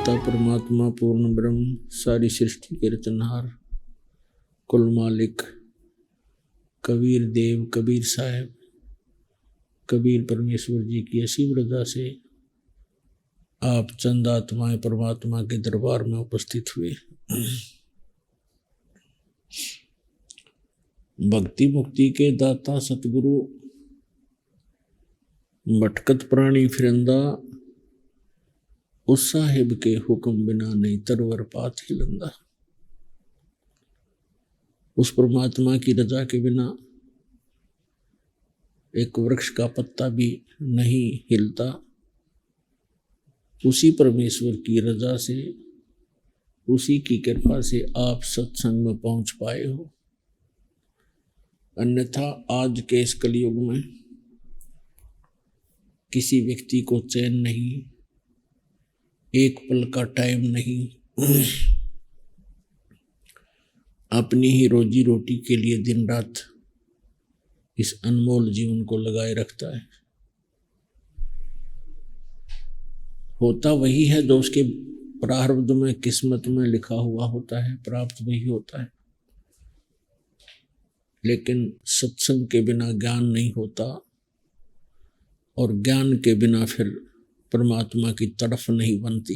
दाता परमात्मा पूर्ण ब्रह्म सारी सृष्टि के रचनहार कुल मालिक कबीर देव कबीर साहब कबीर परमेश्वर जी की असीम रजा से आप चंद आत्माएं परमात्मा के दरबार में उपस्थित हुए। भक्ति मुक्ति के दाता सतगुरु भटकत प्राणी फिरंदा उस साहिब के हुक्म बिना नहीं तरवर पात हिलंदा। उस परमात्मा की रजा के बिना एक वृक्ष का पत्ता भी नहीं हिलता। उसी परमेश्वर की रजा से उसी की कृपा से आप सत्संग में पहुंच पाए हो। अन्यथा आज के इस कलयुग में किसी व्यक्ति को चैन नहीं, एक पल का टाइम नहीं, अपनी ही रोजी रोटी के लिए दिन रात इस अनमोल जीवन को लगाए रखता है। होता वही है जो उसके प्रारब्ध में किस्मत में लिखा हुआ होता है, प्राप्त वही होता है। लेकिन सत्संग के बिना ज्ञान नहीं होता और ज्ञान के बिना फिर परमात्मा की तड़फ नहीं बनती।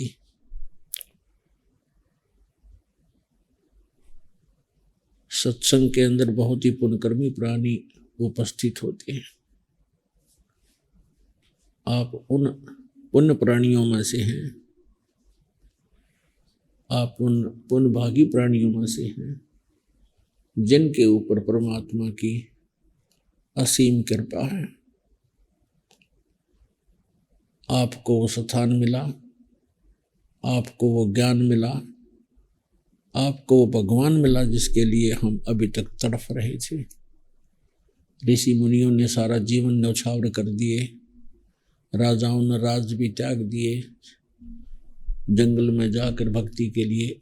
सत्संग के अंदर बहुत ही पुण्यकर्मी प्राणी उपस्थित होते हैं। आप उन पुण्य प्राणियों में से हैं, आप उन पुण्यभागी प्राणियों में से हैं जिनके ऊपर परमात्मा की असीम कृपा है। आपको वो स्थान मिला, आपको वो ज्ञान मिला, आपको वो भगवान मिला जिसके लिए हम अभी तक तड़फ रहे थे। ऋषि मुनियों ने सारा जीवन न्यौछावर कर दिए, राजाओं ने राज भी त्याग दिए, जंगल में जाकर भक्ति के लिए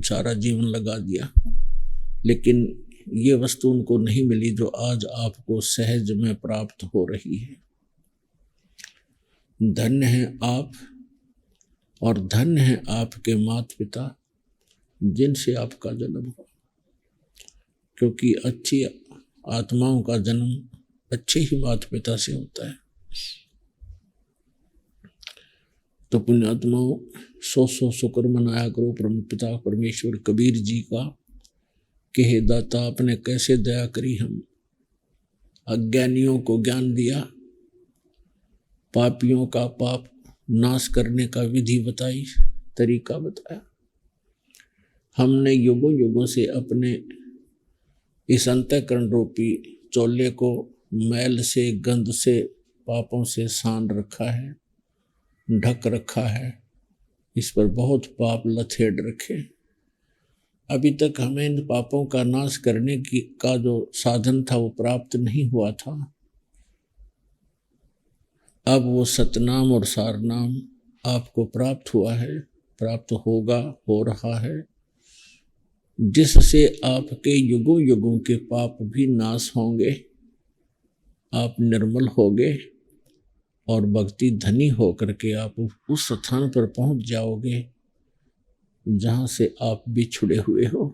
सारा जीवन लगा दिया, लेकिन ये वस्तु उनको नहीं मिली जो आज आपको सहज में प्राप्त हो रही है। धन्य है आप और धन्य है आपके माता पिता जिनसे आपका जन्म हुआ, क्योंकि अच्छी आत्माओं का जन्म अच्छे ही माता पिता से होता है। तो पुण्यात्माओं, सौ शुक्र मनाया करो परम पिता परमेश्वर कबीर जी का कि हे दाता आपने कैसे दया करी, हम अज्ञानियों को ज्ञान दिया, पापियों का पाप नाश करने का विधि बताई, तरीका बताया। हमने युगों युगों से अपने इस अंतःकरण रूपी चोले को मैल से, गंध से, पापों से सान रखा है, ढक रखा है, इस पर बहुत पाप लथेड़ रखे। अभी तक हमें इन पापों का नाश करने का जो साधन था वो प्राप्त नहीं हुआ था। अब वो सतनाम और सारनाम आपको प्राप्त हुआ है, प्राप्त होगा, हो रहा है, जिससे आपके युगों युगों के पाप भी नाश होंगे, आप निर्मल होगे और भक्ति धनी होकर के आप उस स्थान पर पहुंच जाओगे जहां से आप बिछुड़े हुए हो।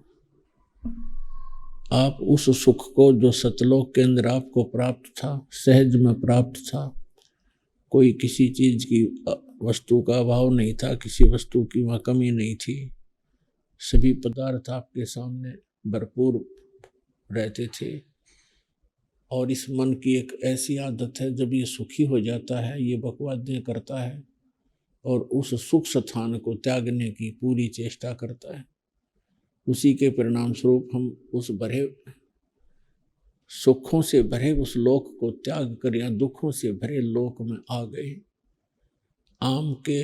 आप उस सुख को जो सतलोक के अंदर आपको प्राप्त था, सहज में प्राप्त था, कोई किसी चीज की वस्तु का अभाव नहीं था, किसी वस्तु की वहां कमी नहीं थी, सभी पदार्थ आपके सामने भरपूर रहते थे। और इस मन की एक ऐसी आदत है, जब ये सुखी हो जाता है, ये बकवादें करता है और उस सुख स्थान को त्यागने की पूरी चेष्टा करता है। उसी के परिणाम स्वरूप हम उस भरे सुखों से भरे उस लोक को त्याग कर या दुखों से भरे लोक में आ गए। आम के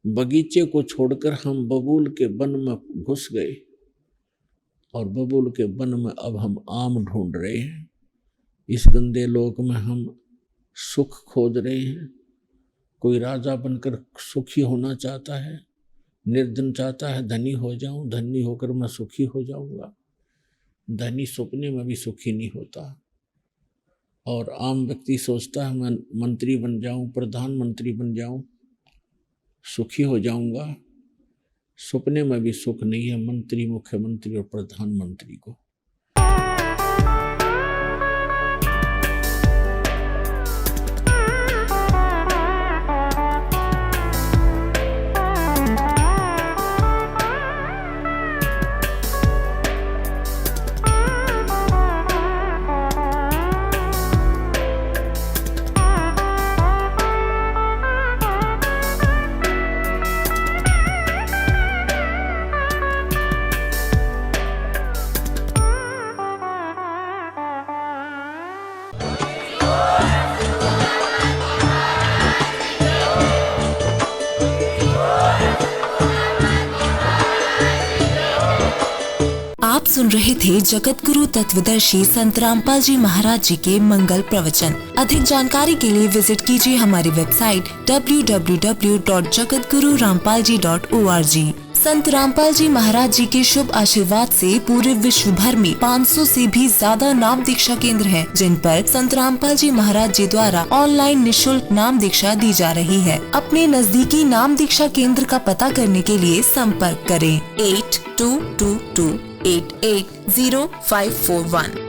बगीचे को छोड़कर हम बबूल के वन में घुस गए और बबूल के वन में अब हम आम ढूंढ रहे हैं। इस गंदे लोक में हम सुख खोज रहे हैं। कोई राजा बनकर सुखी होना चाहता है, निर्धन चाहता है धनी हो जाऊं, धनी होकर मैं सुखी हो जाऊंगा। धनी सपने में भी सुखी नहीं होता। और आम व्यक्ति सोचता है मैं मंत्री बन जाऊं, प्रधानमंत्री बन जाऊं, सुखी हो जाऊंगा। सपने में भी सुख नहीं है मंत्री, मुख्यमंत्री और प्रधानमंत्री को। आप सुन रहे थे जगत गुरु तत्वदर्शी संत रामपाल जी महाराज जी के मंगल प्रवचन। अधिक जानकारी के लिए विजिट कीजिए हमारी वेबसाइट www.jagatgururampalji.org। संत रामपाल जी महाराज जी के शुभ आशीर्वाद से पूरे विश्व भर में 500 से भी ज्यादा नाम दीक्षा केंद्र हैं, जिन पर संत रामपाल जी महाराज जी द्वारा ऑनलाइन निशुल्क नाम दीक्षा दी जा रही है। अपने नजदीकी नाम दीक्षा केंद्र का पता करने के लिए संपर्क करें 8222880541।